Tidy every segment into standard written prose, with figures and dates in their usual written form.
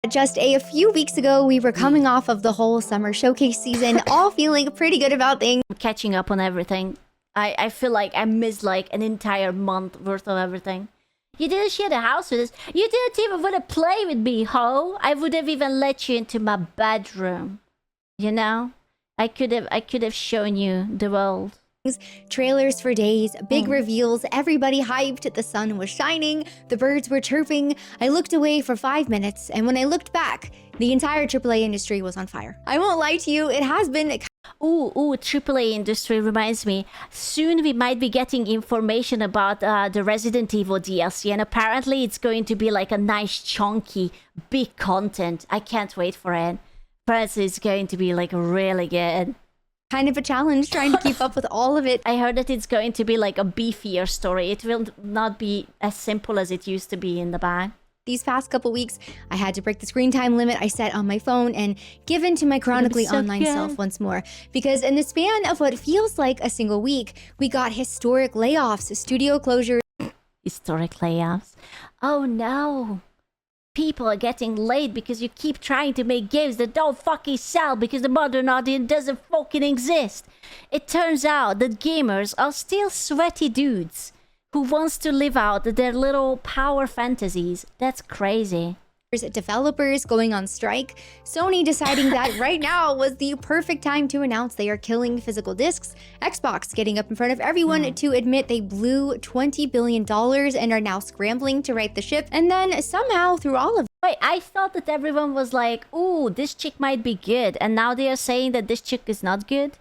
Just a few weeks ago, we were coming off of the whole summer showcase season, all feeling pretty good about things. Catching up on everything. I feel like I missed like an entire month worth of everything. You didn't share the house with us. You didn't even want to play with me, ho. I would have even let you into my bedroom. You know? I could have shown you the world. Trailers for days, big reveals, everybody hyped, the sun was shining, the birds were chirping. I looked away for 5 minutes, and when I looked back, the entire AAA industry was on fire. I won't lie to you, it has been... Ooh, AAA industry reminds me. Soon we might be getting information about the Resident Evil DLC, and apparently it's going to be like a nice, chunky, big content. I can't wait for it. Apparently it's going to be like really good. Kind of a challenge trying to keep up with all of it. I heard that it's going to be like a beefier story. It will not be as simple as it used to be in the back. These past couple weeks, I had to break the screen time limit I set on my phone and give in to my chronically online self once more. Because in the span of what feels like a single week, we got historic layoffs, studio closures. Historic layoffs? Oh no! People are getting laid because you keep trying to make games that don't fucking sell because the modern audience doesn't fucking exist. It turns out that gamers are still sweaty dudes who wants to live out their little power fantasies. That's crazy. Developers going on strike, Sony deciding that right now was the perfect time to announce they are killing physical discs, Xbox getting up in front of everyone to admit they blew $20 billion and are now scrambling to right the ship, and then somehow through all of Wait, I thought that everyone was like, ooh, this chick might be good, and now they are saying that this chick is not good?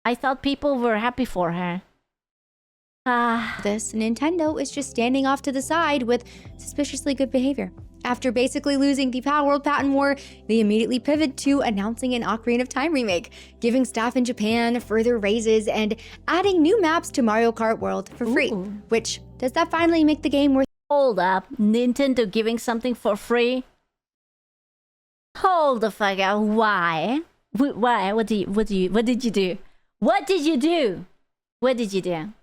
I thought people were happy for her. this, Nintendo is just standing off to the side with suspiciously good behavior. After basically losing the Power World patent war, they immediately pivot to announcing an Ocarina of Time remake, giving staff in Japan further raises, and adding new maps to Mario Kart World for free. Which, does that finally make the game worth... Hold up, Nintendo giving something for free? Hold the fuck up, why? Why? What did you do? What did you do? What did you do?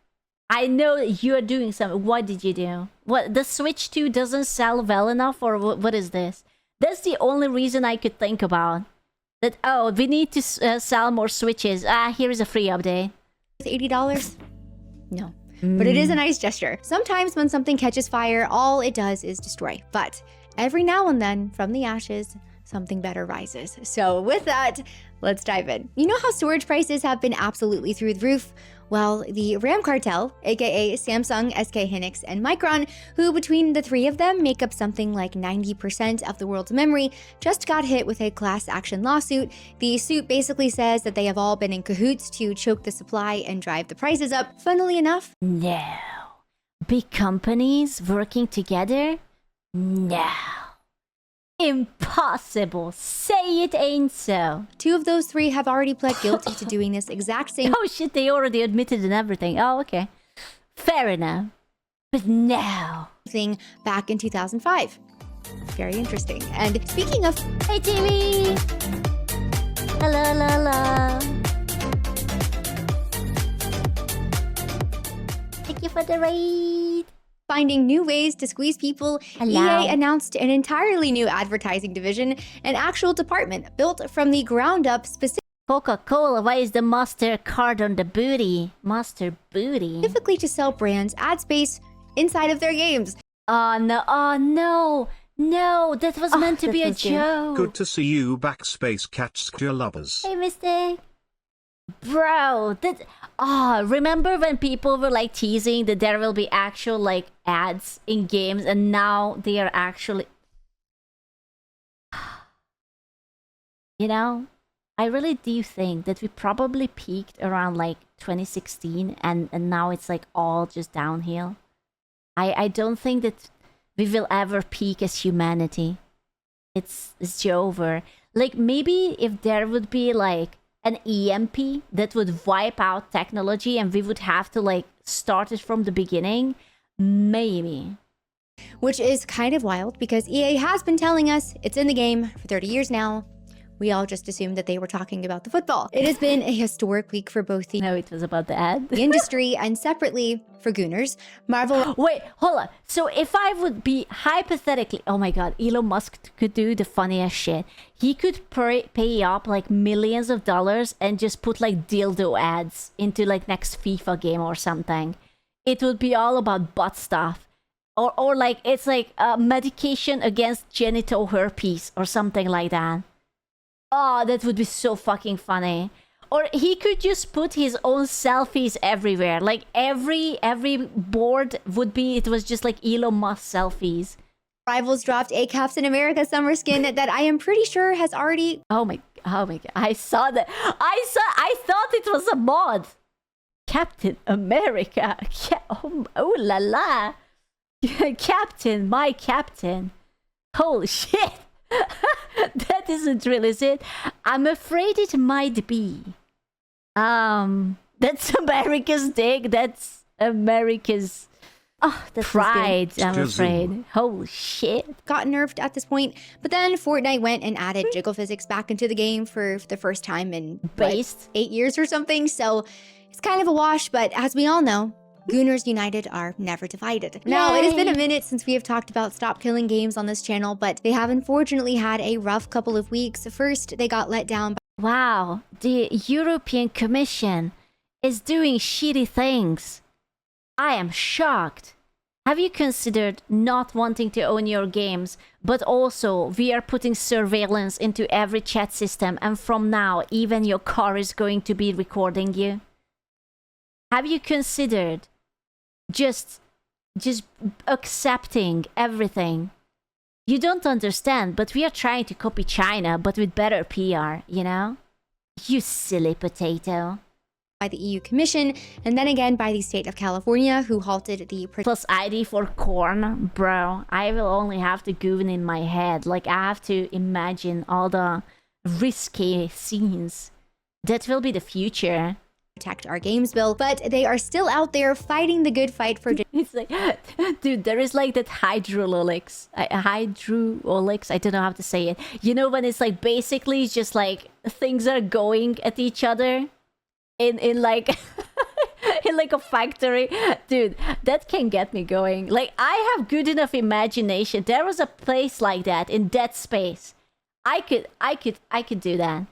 I know that you're doing something. What did you do? What, the Switch 2 doesn't sell well enough, or what is this? That's the only reason I could think about. That, oh, we need to sell more Switches. Here is a free update. $80? No. But it is a nice gesture. Sometimes when something catches fire, all it does is destroy. But every now and then, from the ashes, something better rises. So with that, let's dive in. You know how storage prices have been absolutely through the roof? Well, the RAM cartel, aka Samsung, SK Hynix, and Micron, who between the three of them make up something like 90% of the world's memory, just got hit with a class action lawsuit. The suit basically says that they have all been in cahoots to choke the supply and drive the prices up. Funnily enough, no. Big companies working together? No. Impossible. Say it ain't so. 2 of those 3 have already pled guilty to doing this exact same... Oh shit, they already admitted and everything. Oh, okay. Fair enough. But no. ...thing back in 2005. Very interesting. And speaking of... Hey, TV! Hello, hello. Thank you for the raid. Finding new ways to squeeze people, Hello. EA announced an entirely new advertising division, an actual department built from the ground up Coca-Cola, why is the Master card on the booty? Master booty? specifically to sell brands ad space inside of their games. Oh no, no, that was meant to be a joke. Good to see you back, Space Cats lovers. Hey, Mistake. Bro, that... remember when people were like teasing that there will be actual like ads in games, and now they are actually... You know, I really do think that we probably peaked around like 2016, and now it's like all just downhill. I don't think that we will ever peak as humanity. It's over. Like, maybe if there would be like an EMP that would wipe out technology and we would have to like start it from the beginning, maybe. Which is kind of wild because EA has been telling us it's in the game for 30 years now. we all just assumed that they were talking about the football. It has been a historic week for both the No, it was about the ad. industry and separately for Gooners. Marvel Wait, hold on. So if I would be hypothetically, oh my god, Elon Musk could do the funniest shit. He could pay up like millions of dollars and just put like dildo ads into like next FIFA game or something. It would be all about butt stuff. Or like it's like medication against genital herpes or something like that. Oh, that would be so fucking funny. Or he could just put his own selfies everywhere. Like every board would be, it was just like Elon Musk selfies. Rivals dropped a Captain America summer skin that I am pretty sure has already Oh my god. I saw that. I thought it was a mod. Captain America. Oh la la. Captain, my captain. Holy shit. That isn't real, is it? I'm afraid it might be. That's America's dick. That's America's pride, I'm afraid. Holy shit. got nerfed at this point. But then Fortnite went and added jiggle physics back into the game for the first time in Based? 8 years or something. So it's kind of a wash, but as we all know, Gooners United are never divided. Now, it has been a minute since we have talked about Stop Killing Games on this channel, but they have unfortunately had a rough couple of weeks. First, they got let down by Wow, the European Commission is doing shitty things. I am shocked. Have you considered not wanting to own your games, but also we are putting surveillance into every chat system, and from now, even your car is going to be recording you? Have you considered just accepting everything? You don't understand, but we are trying to copy China, but with better PR, you know? You silly potato. the EU Commission, and then again by the state of California, who halted the Plus ID for corn, bro. I will only have to Google in my head. Like, I have to imagine all the risky scenes. That will be the future. Protect Our Games bill, but they are still out there fighting the good fight for It's like, dude, there is like that hydrolytics. Hydrolytics, I don't know how to say it. You know, when it's like basically just like things are going at each other in like in like a factory. Dude, that can get me going. Like, I have good enough imagination. There was a place like that in Dead Space. I could do that.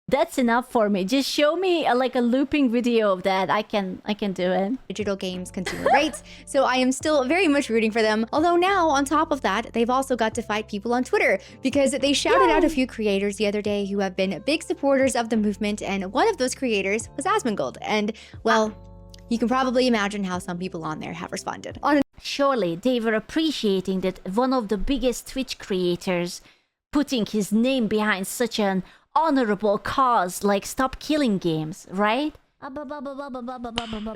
That's enough for me. Just show me like a looping video of that. I can do it. digital games consumer rights, so I am still very much rooting for them. Although now, on top of that, they've also got to fight people on Twitter, because they shouted out a few creators the other day who have been big supporters of the movement, and one of those creators was Asmongold. And, well, you can probably imagine how some people on there have responded. Surely they were appreciating that one of the biggest Twitch creators putting his name behind such an honorable cause like Stop Killing Games, right?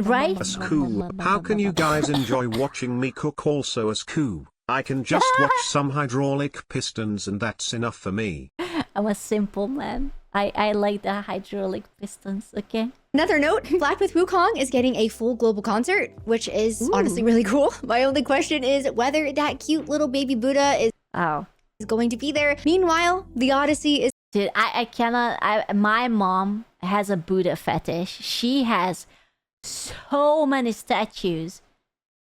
Right? As cool. How can you guys enjoy watching me cook also as cool? I can just watch some hydraulic pistons and that's enough for me. I'm a simple man. I like the hydraulic pistons, okay? Another note, Black Myth Wukong is getting a full global concert, which is honestly really cool. My only question is whether that cute little baby Buddha is going to be there. Meanwhile, the Odyssey is Dude, I cannot. My mom has a Buddha fetish. She has so many statues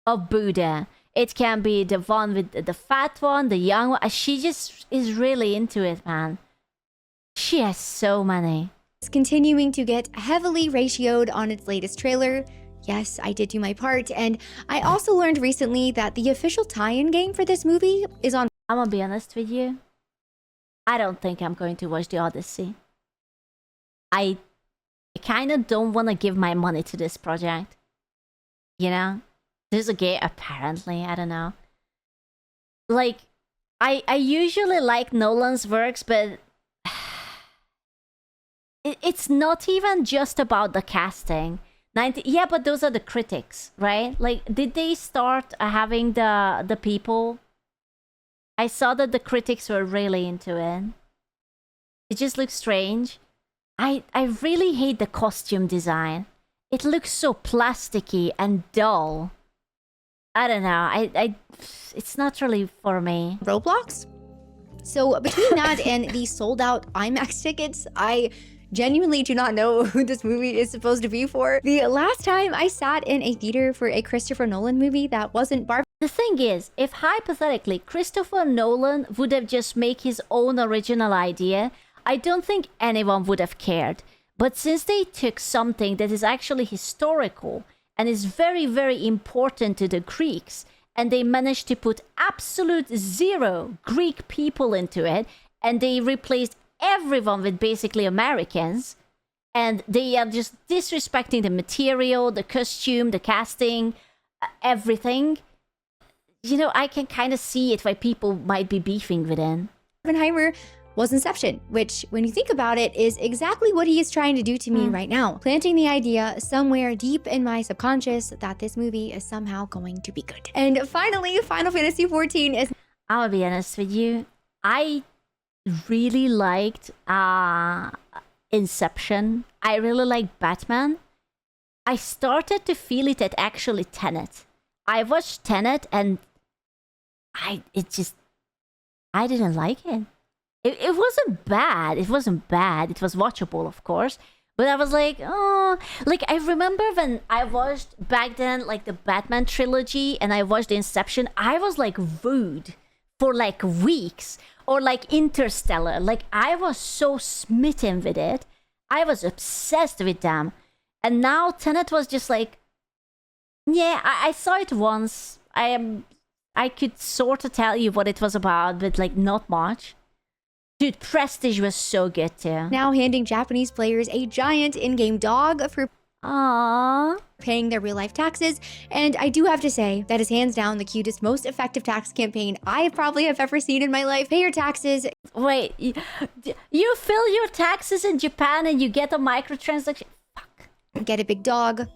of Buddha. It can be the one with the fat one, the young one. She just is really into it, man. She has so many. continuing to get heavily ratioed on its latest trailer. Yes, I did do my part, and I also learned recently that the official tie-in game for this movie is on. I'm gonna be honest with you. I don't think I'm going to watch the Odyssey. I kind of don't want to give my money to this project. You know? There's a game, apparently, I don't know. Like, I usually like Nolan's works, but it's not even just about the casting. Yeah, but those are the critics, right? Like, did they start having the people? I saw that the critics were really into it. It just looks strange. I really hate the costume design. It looks so plasticky and dull. I don't know. It's not really for me. Roblox? So between that and the sold out IMAX tickets, I genuinely do not know who this movie is supposed to be for. The last time I sat in a theater for a Christopher Nolan movie that wasn't Barbie. The thing is, if hypothetically Christopher Nolan would have just made his own original idea, I don't think anyone would have cared. But since they took something that is actually historical and is very, very important to the Greeks, and they managed to put absolute zero Greek people into it, and they replaced everyone with basically Americans, and they are just disrespecting the material, the costume, the casting, everything. You know, I can kind of see it why people might be beefing with it. Oppenheimer was Inception, which, when you think about it, is exactly what he is trying to do to me right now. Planting the idea somewhere deep in my subconscious that this movie is somehow going to be good. And finally, Final Fantasy XIV is... I'll be honest with you, I really liked Inception. I really liked Batman. I started to feel it at actually Tenet. I watched Tenet and I didn't like it. It wasn't bad. It wasn't bad. It was watchable, of course. But I was like, oh, like I remember when I watched back then, like the Batman trilogy, and I watched Inception, I was like wooed for like weeks. Or like Interstellar. Like I was so smitten with it. I was obsessed with them. And now Tenet was just like, yeah, I saw it once. I could sort of tell you what it was about, but like not much. Dude, Prestige was so good too. now handing Japanese players a giant in-game dog for Aww. paying their real-life taxes. And I do have to say, that is hands down the cutest, most effective tax campaign I probably have ever seen in my life. Pay your taxes. Wait, you fill your taxes in Japan and you get a microtransaction? Fuck. Get a big dog.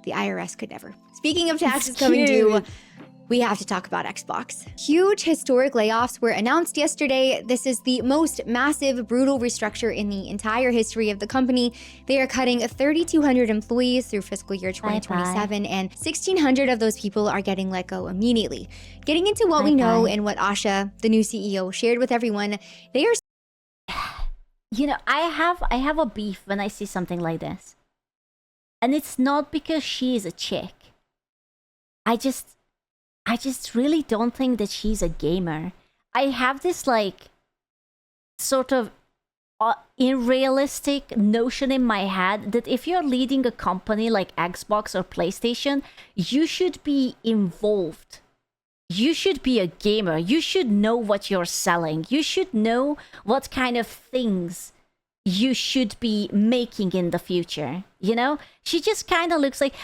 The IRS could never. Speaking of taxes coming due, we have to talk about Xbox. Huge historic layoffs were announced yesterday. This is the most massive, brutal restructure in the entire history of the company. They are cutting 3,200 employees through fiscal year 2027, and 1,600 of those people are getting let go immediately. Getting into what we know and what Asha, the new CEO, shared with everyone, they are... You know, I have a beef when I see something like this. And it's not because she is a chick. I just really don't think that she's a gamer. I have this like sort of unrealistic notion in my head that if you're leading a company like Xbox or PlayStation, you should be involved. You should be a gamer. You should know what you're selling. You should know what kind of things you should be making in the future. You know, she just kind of looks like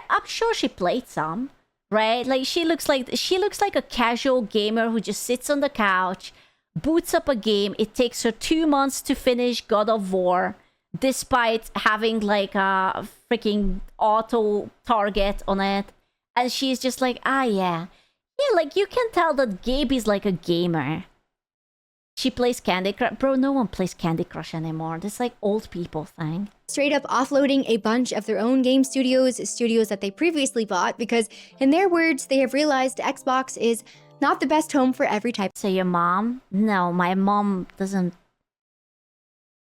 I'm sure she played some. Right? Like she looks like a casual gamer who just sits on the couch, boots up a game. It takes her 2 months to finish God of War, despite having like a freaking auto target on it. And she's just like, yeah, like you can tell that Gabe is like a gamer. She plays Candy Crush. Bro, no one plays Candy Crush anymore. This like old people thing. Straight up offloading a bunch of their own game studios that they previously bought, because in their words, they have realized Xbox is not the best home for every type. So your mom? No, my mom doesn't.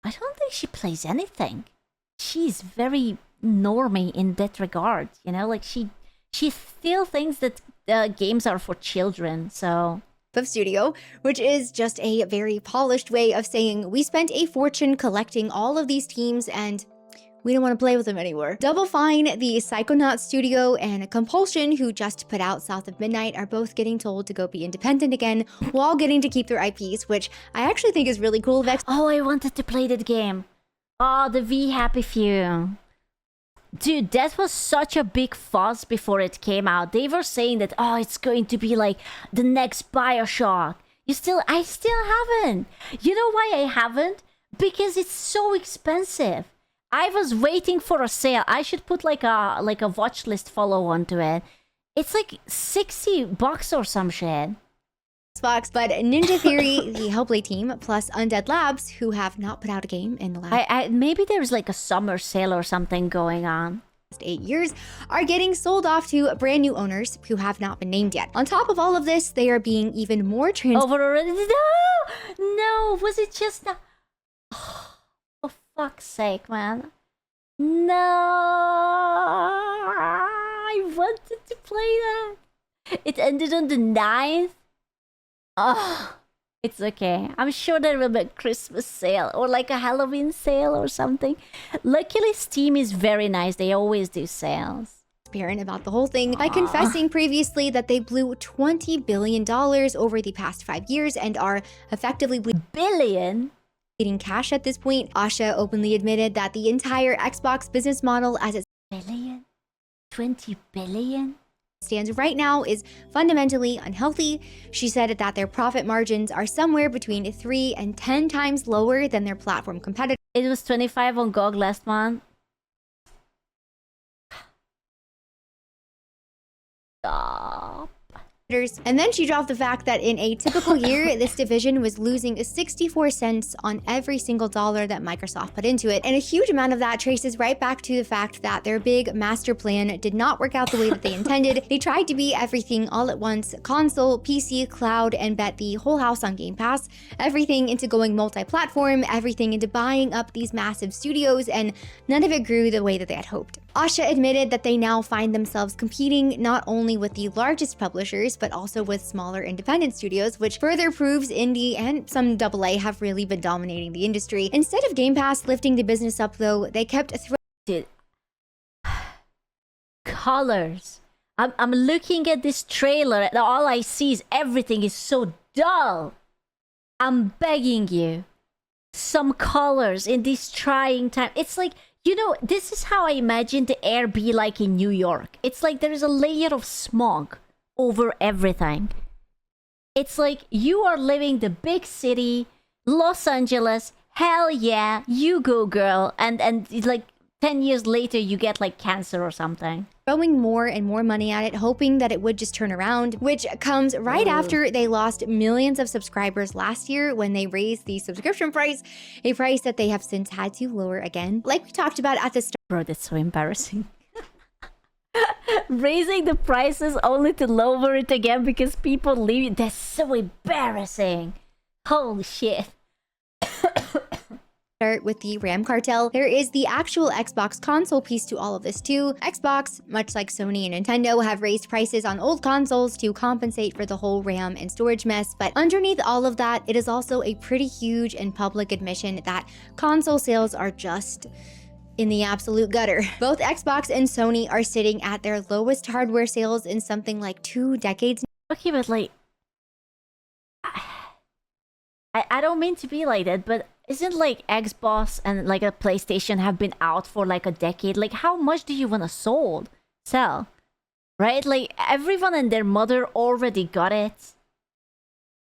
I don't think she plays anything. She's very normie in that regard, you know? Like she still thinks that games are for children, so... of studio, which is just a very polished way of saying we spent a fortune collecting all of these teams and we don't want to play with them anymore. Double Fine, the Psychonaut studio, and Compulsion, who just put out South of Midnight, are both getting told to go be independent again while getting to keep their IPs, which I actually think is really cool. Oh, I wanted to play that game. Oh, the V Happy Few. Dude, that was such a big fuss before it came out. They were saying that, oh, it's going to be like the next BioShock. I still haven't. You know why I haven't? Because it's so expensive. I was waiting for a sale. I should put like a watch list follow onto it. It's like $60 or some shit. Xbox, but Ninja Theory, the Hellblade team, plus Undead Labs, who have not put out a game in the last... Maybe there's like a summer sale or something going on. 8 years are getting sold off to brand new owners who have not been named yet. On top of all of this, they are being even more Over already? No, was it just a... For fuck's sake, man. No, I wanted to play that. It ended on the 9th. Oh, it's okay. I'm sure there will be a Christmas sale or like a Halloween sale or something. Luckily, Steam is very nice. They always do sales. Transparent about the whole thing by confessing previously that they blew $20 billion over the past 5 years and are effectively Billion? bleeding cash at this point. Asha openly admitted that the entire Xbox business model as it Billion? 20 billion? stands right now is fundamentally unhealthy. She said that their profit margins are somewhere between 3 and 10 times lower than their platform competitors. It was 25 on GOG last month. Stop. And then she dropped the fact that in a typical year, this division was losing 64 cents on every single dollar that Microsoft put into it. And a huge amount of that traces right back to the fact that their big master plan did not work out the way that they intended. They tried to be everything all at once: console, PC, cloud, and bet the whole house on Game Pass. Everything into going multi-platform, everything into buying up these massive studios, and none of it grew the way that they had hoped. Asha admitted that they now find themselves competing not only with the largest publishers, but also with smaller independent studios, which further proves indie and some AA have really been dominating the industry. Instead of Game Pass lifting the business up, though, they kept Dude. Colors. I'm looking at this trailer and all I see is everything is so dull. I'm begging you. Some colors in this trying time. It's like, you know, this is how I imagine the air be like in New York. It's like there is a layer of smog over everything. It's like you are living the big city, Los Angeles. Hell yeah, you go, girl. And it's like 10 years later, you get like cancer or something. throwing more and more money at it, hoping that it would just turn around, which comes right after they lost millions of subscribers last year when they raised the subscription price, a price that they have since had to lower again. Like we talked about at the start. Bro, that's so embarrassing. Raising the prices only to lower it again because people leave. That's so embarrassing. Holy shit. Start with the RAM cartel. There is the actual Xbox console piece to all of this too. Xbox, much like Sony and Nintendo, have raised prices on old consoles to compensate for the whole RAM and storage mess, but underneath all of that, it is also a pretty huge and public admission that console sales are just in the absolute gutter. Both Xbox and Sony are sitting at their lowest hardware sales in something like 2 decades. Okay, but like, I don't mean to be like that, but isn't like Xbox and like a PlayStation have been out for like a decade? Like, how much do you want to sell? Right? Like, everyone and their mother already got it.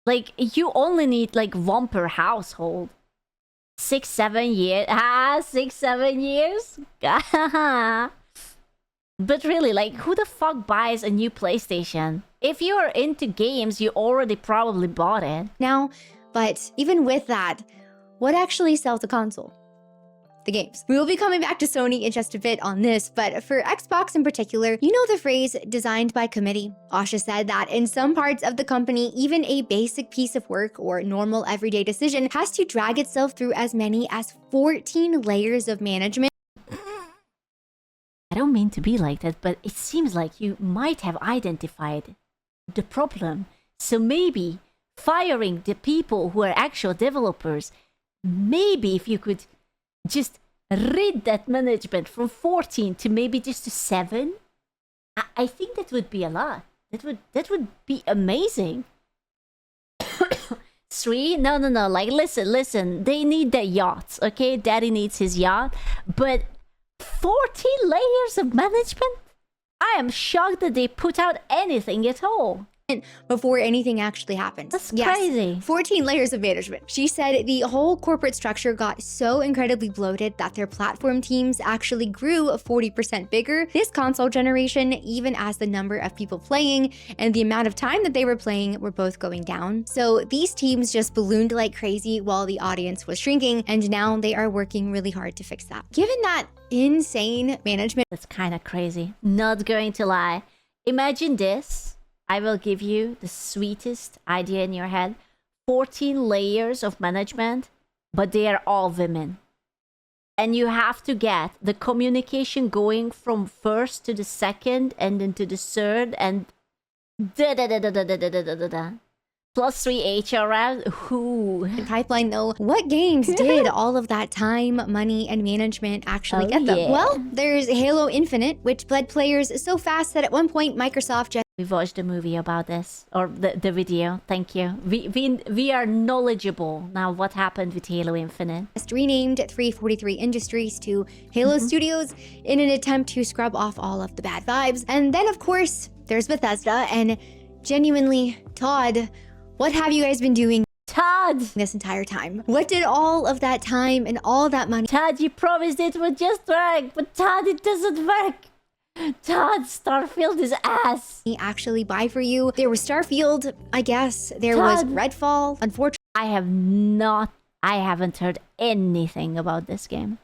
Like, you only need like one per household. 6-7 years. 6-7 years? But really, like, who the fuck buys a new PlayStation? If you are into games, you already probably bought it. Now, but even with that, what actually sells a console? The games. We will be coming back to Sony in just a bit on this, but for Xbox in particular, you know the phrase designed by committee? Asha said that in some parts of the company, even a basic piece of work or normal everyday decision has to drag itself through as many as 14 layers of management. I don't mean to be like that, but it seems like you might have identified the problem. So maybe firing the people who are actual developers, maybe if you could just rid that management from 14 to maybe just to 7, I think that would be a lot. That would be amazing. 3? No. Like, listen. They need their yachts, okay? Daddy needs his yacht. But 14 layers of management? I am shocked that they put out anything at all. before anything actually happened. That's Yes, crazy. 14 layers of management. She said the whole corporate structure got so incredibly bloated that their platform teams actually grew 40% bigger this console generation, even as the number of people playing and the amount of time that they were playing were both going down. So these teams just ballooned like crazy while the audience was shrinking, and now they are working really hard to fix that. Given that insane management, That's kind of crazy. Not going to lie. Imagine this. I will give you the sweetest idea in your head. 14 layers of management, but they are all women. And you have to get the communication going from first to the second and then to the third and da da da da da da da da da da. Plus 3 HR rounds. Ooh. pipeline though, what games did all of that time, money, and management actually Oh, get them? yeah. Well, there's Halo Infinite, which bled players so fast that at one point Microsoft We watched a movie about this, or the video. Thank you. We are knowledgeable now. What happened with Halo Infinite? just renamed 343 Industries to Halo Studios in an attempt to scrub off all of the bad vibes. And then, of course, there's Bethesda, and genuinely, Todd, what have you guys been doing Todd, this entire time? What did all of that time and all that money Todd, you promised it would just work, but Todd, it doesn't work. Todd, Starfield is ass. actually buy for you? There was Starfield, I guess. There was Todd. Redfall. Unfortunately, I haven't heard anything about this game.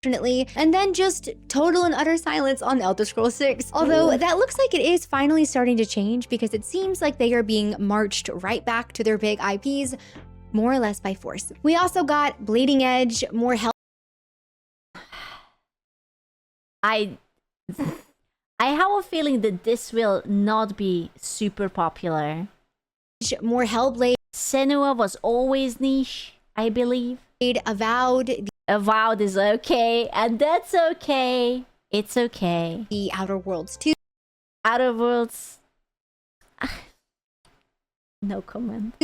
and then just total and utter silence on Elder Scrolls 6. Although that looks like it is finally starting to change because it seems like they are being marched right back to their big IPs, more or less by force. We also got Bleeding Edge, more help. I have a feeling that this will not be super popular. More Hellblade, Senua was always niche, I believe. Avowed, Avowed is okay, and that's okay. It's okay. the Outer Worlds 2, Outer Worlds. No comment.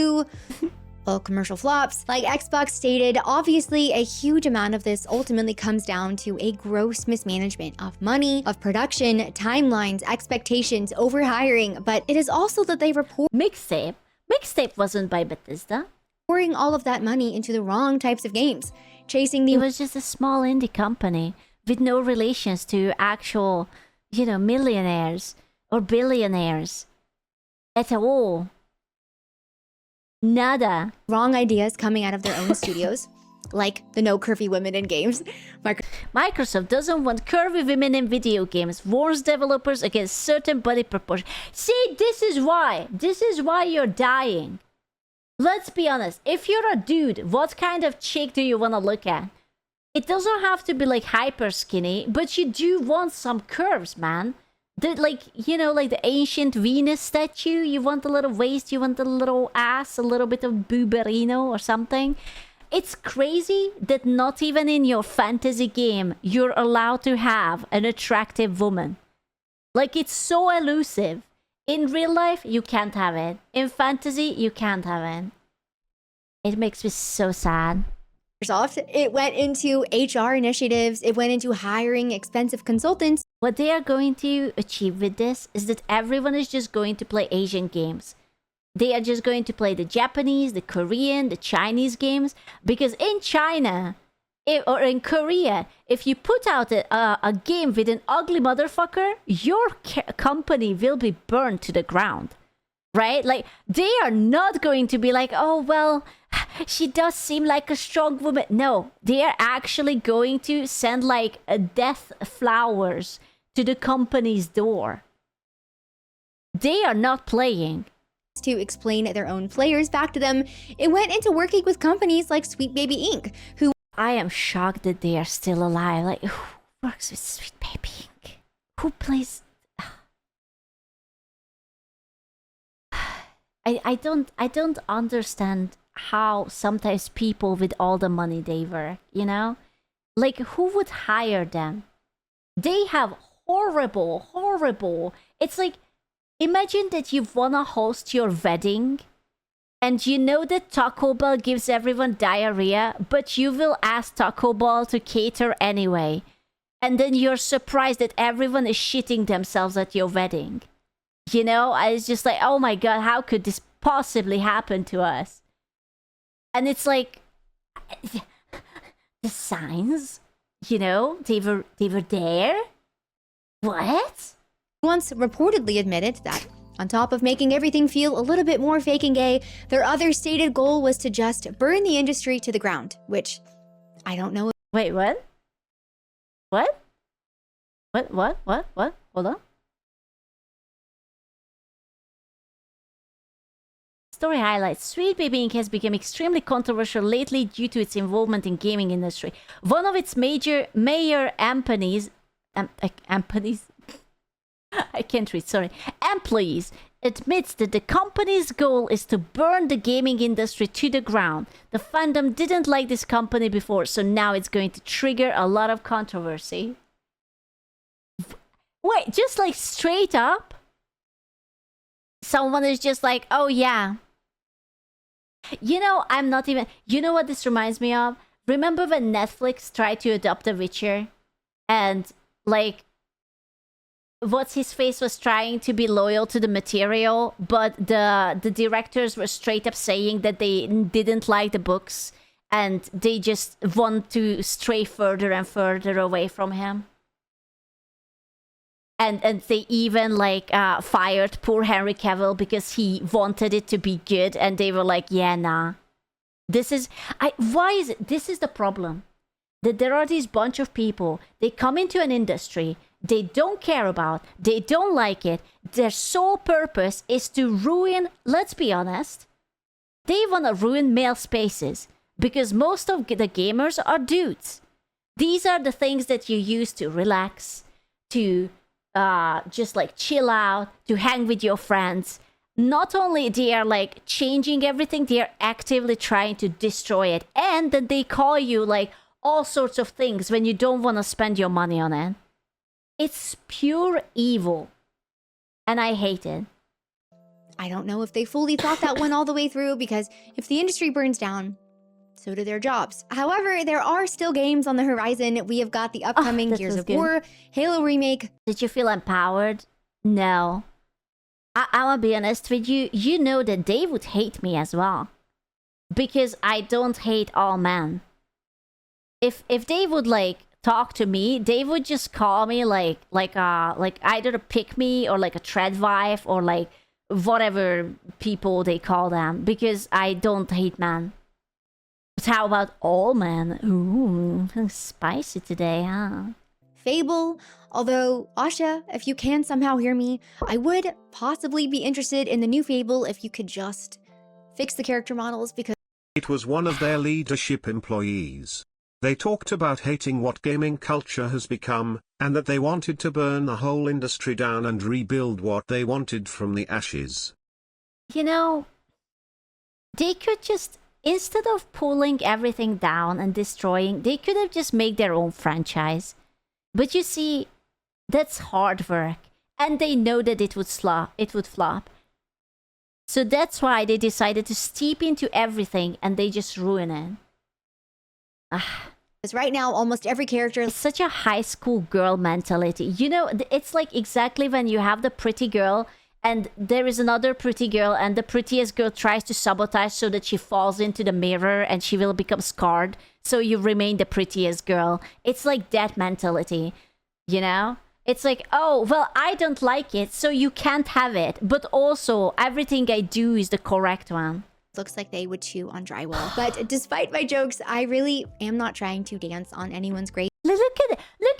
well, commercial flops. Like Xbox stated, obviously a huge amount of this ultimately comes down to a gross mismanagement of money, of production, timelines, expectations, overhiring, but it is also that they report Mixtape. Mixtape wasn't by Bethesda. pouring all of that money into the wrong types of games, chasing It the was just a small indie company with no relations to actual, millionaires or billionaires at all. Nada. wrong ideas coming out of their own studios, like the no curvy women in games. Microsoft doesn't want curvy women in video games, warns developers against certain body proportion. See, this is why you're dying. Let's be honest, if you're a dude, what kind of chick do you want to look at? It doesn't have to be like hyper skinny, but you do want some curves, man. Like the ancient Venus statue, you want a little waist, you want a little ass, a little bit of booberino or something. It's crazy that not even in your fantasy game you're allowed to have an attractive woman. Like, it's so elusive. In real life, you can't have it. In fantasy, you can't have it. It makes me so sad. Microsoft, it went into HR initiatives, it went into hiring expensive consultants. What they are going to achieve with this is that everyone is just going to play Asian games. They are just going to play the Japanese, the Korean, the Chinese games. Because in China, or in Korea, if you put out a game with an ugly motherfucker, your company will be burned to the ground. Right? Like, they are not going to be like, oh, well, she does seem like a strong woman. No, they are actually going to send like a death flowers to the company's door. They are not playing. To explain their own players back to them, it went into working with companies like Sweet Baby Inc., who I am shocked that they are still alive. Like, who works with Sweet Baby Inc? Who plays? I don't understand how sometimes people with all the money they work, like, who would hire them? They have horrible. It's like, imagine that you wanna host your wedding and you know that Taco Bell gives everyone diarrhea, but you will ask Taco Bell to cater anyway. And then you're surprised that everyone is shitting themselves at your wedding. You know, I was just like, oh my god, how could this possibly happen to us? And it's like, the signs, you know, they were there. What? Once reportedly admitted that on top of making everything feel a little bit more fake and gay, their other stated goal was to just burn the industry to the ground, which I don't know. Wait, what? What? What? Hold on. Story highlights: Sweet Baby Inc. has become extremely controversial lately due to its involvement in gaming industry. One of its major employees admits that the company's goal is to burn the gaming industry to the ground. The fandom didn't like this company before, so now it's going to trigger a lot of controversy. Wait, just like straight up? Someone is just like, oh yeah. You know, I'm not even... You know what this reminds me of? Remember when Netflix tried to adopt The Witcher? And, like, what's-his-face was trying to be loyal to the material, but the directors were straight up saying that they didn't like the books, and they just want to stray further and further away from him. And they even like fired poor Henry Cavill because he wanted it to be good, and they were like, yeah, nah. This is this is the problem. That there are these bunch of people, they come into an industry they don't care about, they don't like it, their sole purpose is to ruin, let's be honest, they want to ruin male spaces because most of the gamers are dudes. These are the things that you use to relax, to just like chill out, to hang with your friends. Not only they are like changing everything, they are actively trying to destroy it. And then they call you like all sorts of things when you don't want to spend your money on it. It's pure evil. And I hate it. I don't know if they fully thought that one all the way through, because if the industry burns down, so do their jobs. However, there are still games on the horizon. We have got the upcoming Gears of War, Halo remake. Did you feel empowered? No. I'll be honest with you. You know that they would hate me as well. Because I don't hate all men. If they would like talk to me, they would just call me like either a pick me or like a tread wife or like whatever people they call them, because I don't hate men. But how about all men? Ooh, spicy today, huh? Fable. Although, Asha, if you can somehow hear me, I would possibly be interested in the new Fable if you could just fix the character models, because it was one of their leadership employees. They talked about hating what gaming culture has become, and that they wanted to burn the whole industry down and rebuild what they wanted from the ashes. You know, they could just, instead of pulling everything down and destroying, they could have just made their own franchise. But you see, that's hard work, and they know that it would flop. So that's why they decided to steep into everything, and they just ruin it. because right now almost every character It's such a high school girl mentality. You know, it's like exactly when you have the pretty girl and there is another pretty girl and the prettiest girl tries to sabotage so that she falls into the mirror and she will become scarred. So you remain the prettiest girl. It's like that mentality, you know? It's like, oh, well, I don't like it, so you can't have it. But also, everything I do is the correct one. looks like they would chew on drywall. But despite my jokes, I really am not trying to dance on anyone's grave. Look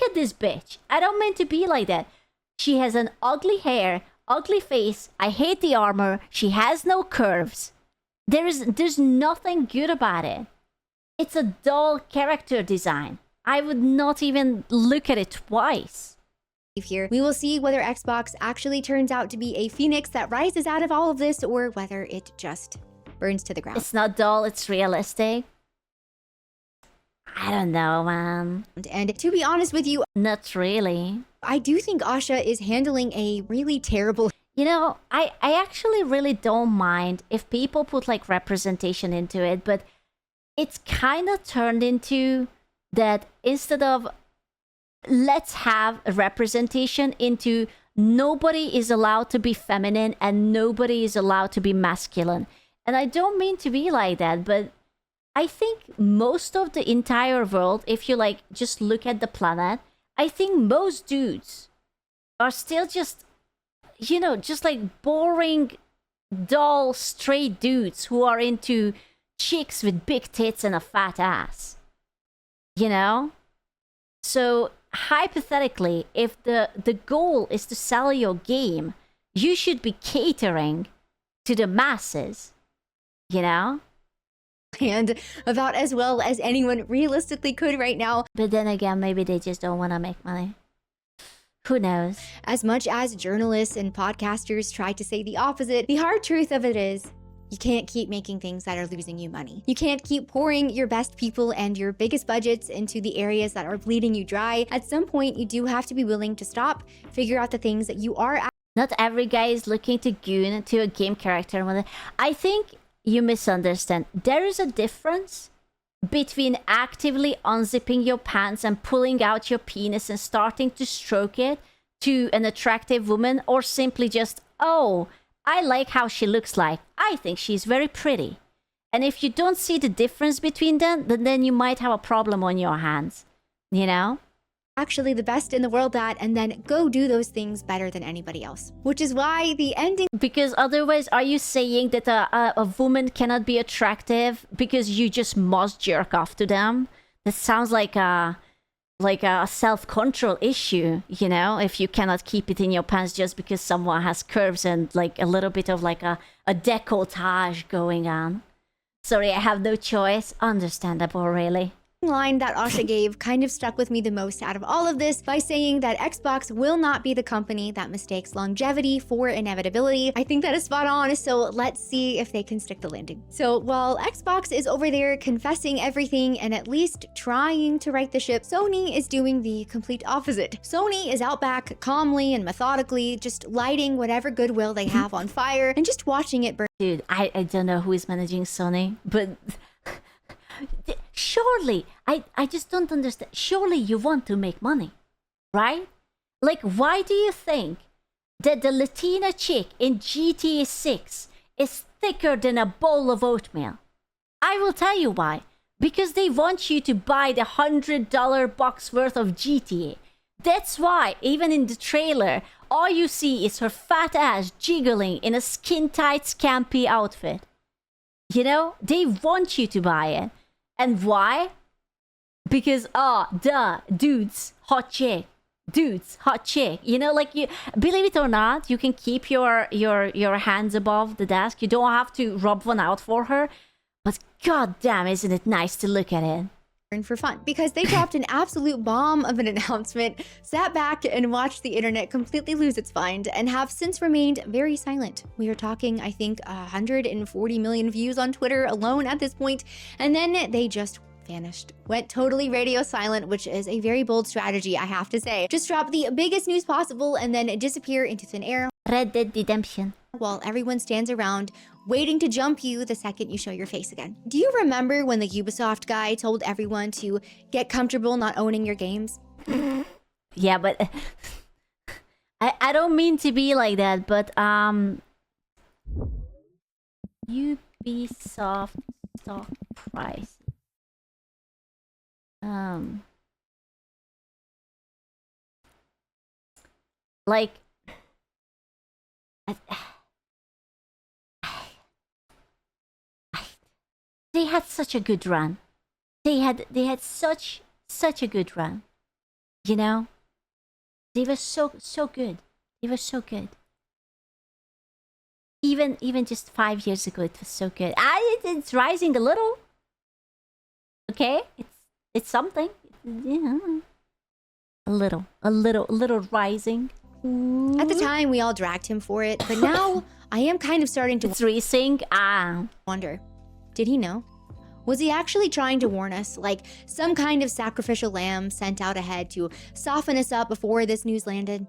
at this bitch. I don't mean to be like that. She has an ugly hair, ugly face. I hate the armor. She has no curves. There's nothing good about it. It's a dull character design. I would not even look at it twice. Here, we will see whether Xbox actually turns out to be a phoenix that rises out of all of this, or whether it just burns to the ground. It's not dull, it's realistic. I don't know, man. And to be honest with you, Not really. I do think Asha is handling a really terrible... You know, I actually really don't mind if people put like representation into it, but it's kind of turned into that instead of let's have a representation into nobody is allowed to be feminine and nobody is allowed to be masculine. And I don't mean to be like that, but I think most of the entire world, if you like just look at the planet, I think most dudes are still just, you know, just like boring, dull, straight dudes who are into chicks with big tits and a fat ass. You know? So hypothetically, if the goal is to sell your game, you should be catering to the masses. You know? And about as well as anyone realistically could right now. But then again, maybe they just don't want to make money. Who knows? As much as journalists and podcasters try to say the opposite, the hard truth of it is you can't keep making things that are losing you money. You can't keep pouring your best people and your biggest budgets into the areas that are bleeding you dry. At some point, you do have to be willing to stop, figure out the things that you are. Not every guy is looking to goon to a game character. I think you misunderstand. There is a difference between actively unzipping your pants and pulling out your penis and starting to stroke it to an attractive woman, or simply just, oh, I like how she looks like. I think she's very pretty. And if you don't see the difference between them, then you might have a problem on your hands. You know? Actually the best in the world at, and then go do those things better than anybody else. Which is why the ending... Because otherwise, are you saying that a woman cannot be attractive because you just must jerk off to them? That sounds like a self-control issue, you know? If you cannot keep it in your pants just because someone has curves and like a little bit of like a décolletage going on. Sorry, I have no choice. Understandable, really. Line that Asha gave kind of stuck with me the most out of all of this by saying that Xbox will not be the company that mistakes longevity for inevitability. I think that is spot on, so let's see if they can stick the landing. So while Xbox is over there confessing everything and at least trying to right the ship, Sony is doing the complete opposite. Sony is out back calmly and methodically, just lighting whatever goodwill they have on fire and just watching it burn. Dude, I don't know who is managing Sony, but... Surely, I just don't understand. Surely you want to make money, right? Like, why do you think that the Latina chick in GTA 6 is thicker than a bowl of oatmeal? I will tell you why. Because they want you to buy the $100 box worth of GTA. That's why, even in the trailer, all you see is her fat ass jiggling in a skin-tight, scampy outfit. You know, they want you to buy it. And why? Because, dudes, hot chick. Dudes, hot chick. You know, like, you believe it or not, you can keep your hands above the desk. You don't have to rub one out for her. But goddamn, isn't it nice to look at it? For fun, because they dropped an absolute bomb of an announcement, sat back and watched the internet completely lose its mind, and have since remained very silent. We are talking, I think, 140 million views on Twitter alone at this point, and then they just vanished. Went totally radio silent, which is a very bold strategy, I have to say. Just drop the biggest news possible and then disappear into thin air. Red Dead Redemption. While everyone stands around waiting to jump you the second you show your face again. Do you remember when the Ubisoft guy told everyone to get comfortable not owning your games? Yeah, but I don't mean to be like that, but Ubisoft stock price. Like they had such a good run. They had such a good run. You know? They were so good. They were so good. Even just 5 years ago, it was so good. It's rising a little. Okay? It's something. You know. A little rising. At the time, we all dragged him for it, but now I am kind of starting to wonder. Did he know? Was he actually trying to warn us, like some kind of sacrificial lamb sent out ahead to soften us up before this news landed?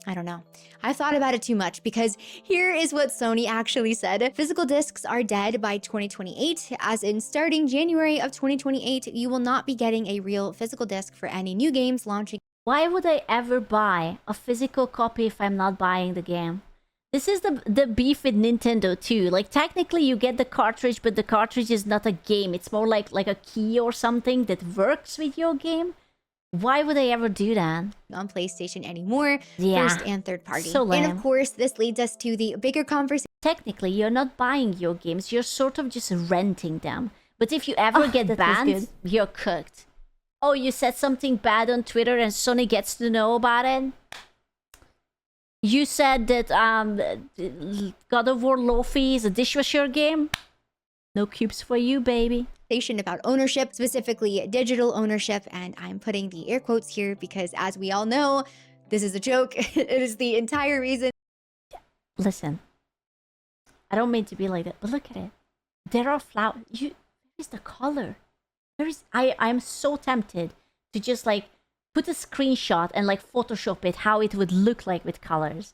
I don't know. I thought about it too much because here is what Sony actually said. Physical discs are dead by 2028, as in starting January of 2028, you will not be getting a real physical disc for any new games launching. Why would I ever buy a physical copy if I'm not buying the game? This is the beef with Nintendo too. Like, technically you get the cartridge, but the cartridge is not a game. It's more like a key or something that works with your game. Why would I ever do that? On PlayStation anymore, Yeah, first and third party. so lame. And of course, this leads us to the bigger conversation. Technically, you're not buying your games. You're sort of just renting them. But if you ever get banned, you're cooked. Oh, you said something bad on Twitter and Sony gets to know about it? You said that God of War Lofi is a dishwasher game? No cubes for you, baby. About ownership, specifically digital ownership, and I'm putting the air quotes here because, as we all know, this is a joke. It is the entire reason. Listen, I don't mean to be like that, but look at it. There are flowers. Where is the color? I'm so tempted to just like put a screenshot and like Photoshop it how it would look like with colors.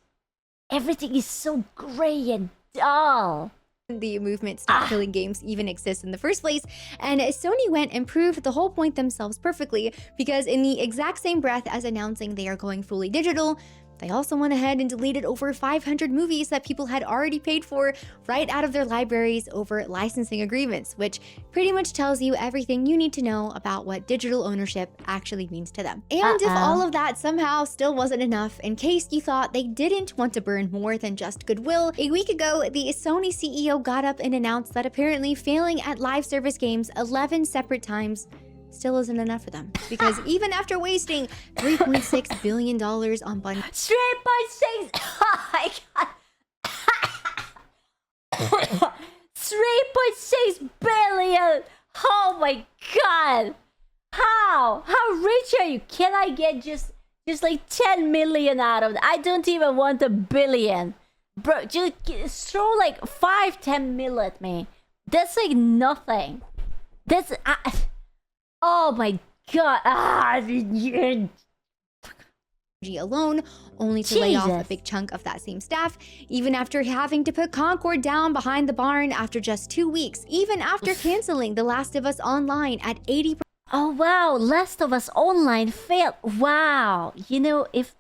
Everything is so gray and dull. The movement Stop Killing Games even exists in the first place, and Sony went and proved the whole point themselves perfectly, because in the exact same breath as announcing they are going fully digital, they also went ahead and deleted over 500 movies that people had already paid for right out of their libraries over licensing agreements, which pretty much tells you everything you need to know about what digital ownership actually means to them. And if all of that somehow still wasn't enough, in case you thought they didn't want to burn more than just goodwill, a week ago, the Sony CEO got up and announced that apparently failing at live service games 11 separate times still isn't enough for them, because even after wasting $3.6 billion on bundles, 3.6 oh my god. 3.6 billion. Oh my god. How rich are you? Can I get just like 10 million out of it? I don't even want a billion, bro. Just throw like 5-10 mil at me. That's like nothing. That's oh my god. Alone, only to lay off a big chunk of that same staff, even after having to put Concord down behind the barn after just 2 weeks, even after canceling The Last of Us Online at 80%. Oh wow, Last of Us Online failed. Wow. You know, if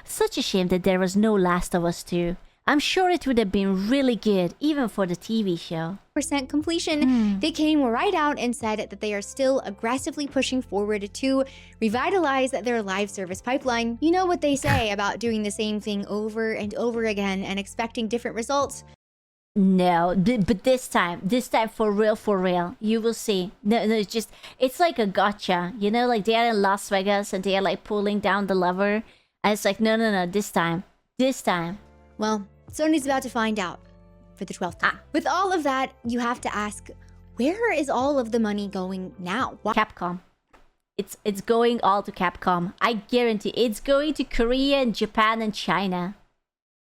such a shame that there was no Last of Us 2. I'm sure it would have been really good, even for the TV show. Percent completion, they came right out and said that they are still aggressively pushing forward to revitalize their live service pipeline. You know what they say about doing the same thing over and over again and expecting different results? No, but this time for real, you will see. No, it's like a gotcha. You know, like they're in Las Vegas and they're like pulling down the lever. And it's like, no, this time. Well, Sony's about to find out for the 12th time. With all of that, you have to ask, where is all of the money going now? Capcom. It's going all to Capcom. I guarantee it's going to Korea and Japan and China.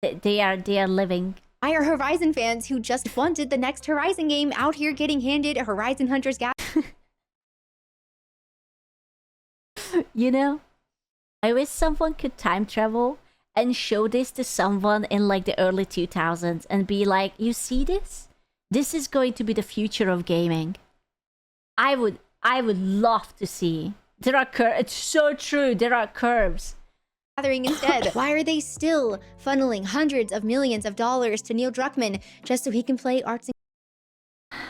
They are living. Why are Horizon fans who just wanted the next Horizon game out here getting handed a Horizon Hunter's Gap? You know, I wish someone could time travel and show this to someone in like the early 2000s and be like, you see this? This is going to be the future of gaming. I would love to see. There are curves. It's so true. There are curves. Instead, why are they still funneling hundreds of millions of dollars to Neil Druckmann just so he can play arts and...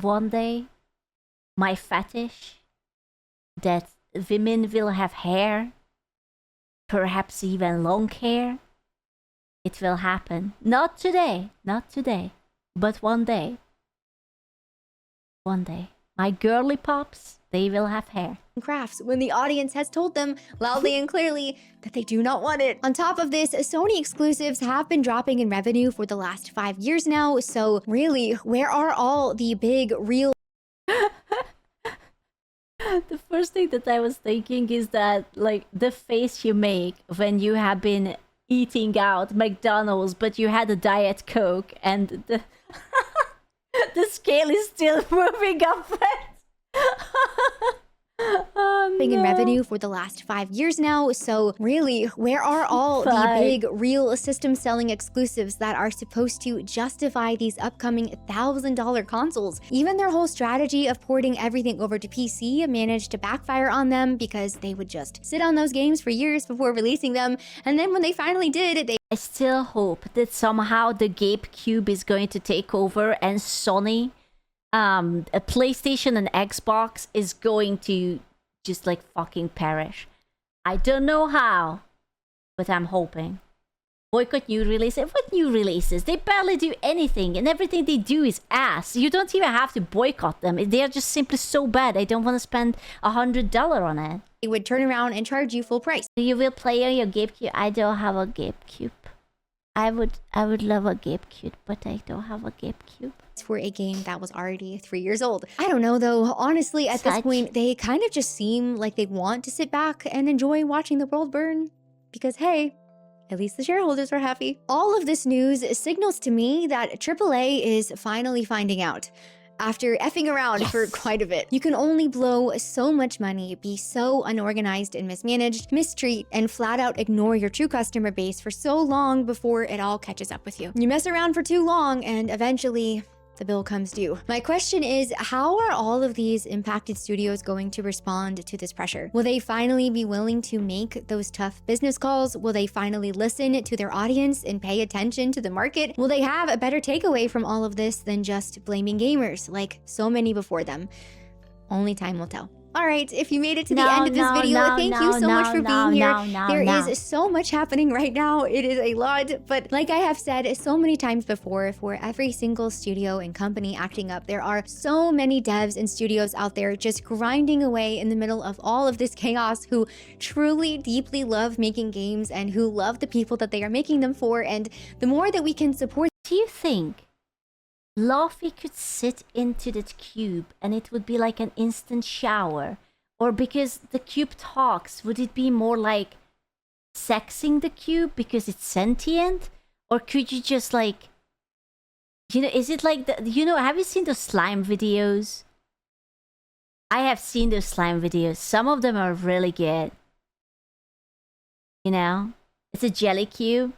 One day, my fetish that women will have hair, perhaps even long hair, it will happen. Not today, but one day. One day. My girly pops, they will have hair. Crafts when the audience has told them loudly and clearly that they do not want it. On top of this, Sony exclusives have been dropping in revenue for the last 5 years now, so really, where are all the big, real... The first thing that I was thinking is that, like, the face you make when you have been eating out McDonald's, but you had a Diet Coke, and the the scale is still moving up. Oh in revenue for the last 5 years now. So really, where are all the big real system selling exclusives that are supposed to justify these upcoming $1,000 consoles? Even their whole strategy of porting everything over to PC managed to backfire on them because they would just sit on those games for years before releasing them, and then when they finally did, I still hope that somehow the GameCube is going to take over and Sony, a PlayStation and Xbox is going to just like fucking perish. I don't know how, but I'm hoping. Boycott new releases. What new releases? They barely do anything, and everything they do is ass. You don't even have to boycott them. They are just simply so bad. I don't want to spend $100 on it. they would turn around and charge you full price. You will play on your GameCube. I don't have a GameCube. I would love a GameCube, but I don't have a GameCube. For a game that was already 3 years old. I don't know though, honestly at this point, they kind of just seem like they want to sit back and enjoy watching the world burn. Because hey, at least the shareholders are happy. All of this news signals to me that AAA is finally finding out. After effing around for quite a bit. You can only blow so much money, be so unorganized and mismanaged, mistreat, and flat out ignore your true customer base for so long before it all catches up with you. You mess around for too long and eventually the bill comes due. My question is, how are all of these impacted studios going to respond to this pressure? Will they finally be willing to make those tough business calls? Will they finally listen to their audience and pay attention to the market? Will they have a better takeaway from all of this than just blaming gamers like so many before them? Only time will tell. All right, if you made it to the end of this video, thank you so much for being here. There is so much happening right now. It is a lot, but like I have said so many times before, for every single studio and company acting up, there are so many devs and studios out there just grinding away in the middle of all of this chaos who truly deeply love making games and who love the people that they are making them for. And the more that we can support. Do you think Luffy could sit into that cube and it would be like an instant shower? Or because the cube talks, would it be more like sexing the cube because it's sentient? Or could you just like, you know, is it like, have you seen those slime videos? I have seen those slime videos. Some of them are really good. You know, it's a jelly cube.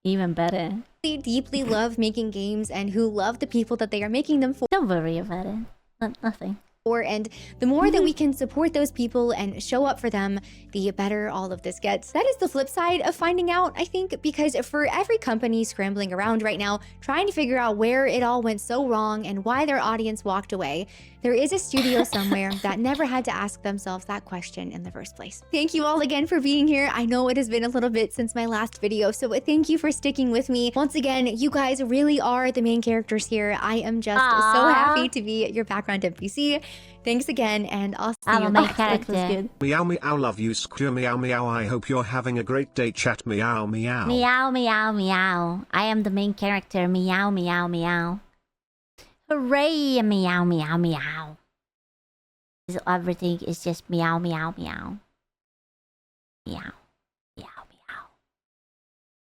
Even better. Deeply love making games and who love the people that they are making them for. Don't worry about it. Nothing. And the more that we can support those people and show up for them, the better all of this gets. That is the flip side of finding out, I think, because for every company scrambling around right now, trying to figure out where it all went so wrong and why their audience walked away, there is a studio somewhere that never had to ask themselves that question in the first place. Thank you all again for being here. I know it has been a little bit since my last video, so thank you for sticking with me. Once again, you guys really are the main characters here. I am just so happy to be your background NPC. Thanks again, and I'll see you next character. Meow meow, love you, Square. Meow meow, I hope you're having a great day, chat. Meow meow. Meow meow meow. I am the main character. Meow meow meow. Hooray! Meow meow meow. Everything is just meow meow meow. Meow meow meow.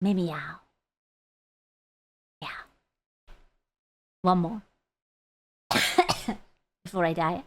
Me meow. Yeah. One more. Before I die.